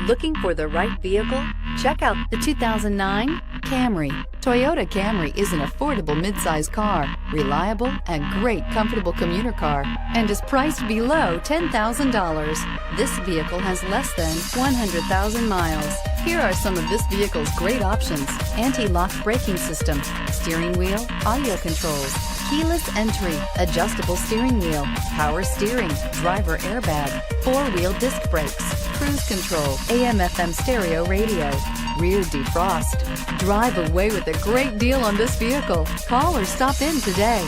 Looking for the right vehicle? Check out the 2009 Camry. Toyota Camry is an affordable midsize car, reliable and great comfortable commuter car, and is priced below $10,000. This vehicle has less than 100,000 miles. Here are some of this vehicle's great options: anti-lock braking system, steering wheel audio controls, keyless entry, adjustable steering wheel, power steering, driver airbag, four-wheel disc brakes, cruise control, AM/FM stereo radio, rear defrost. Drive away with a great deal on this vehicle. Call or stop in today.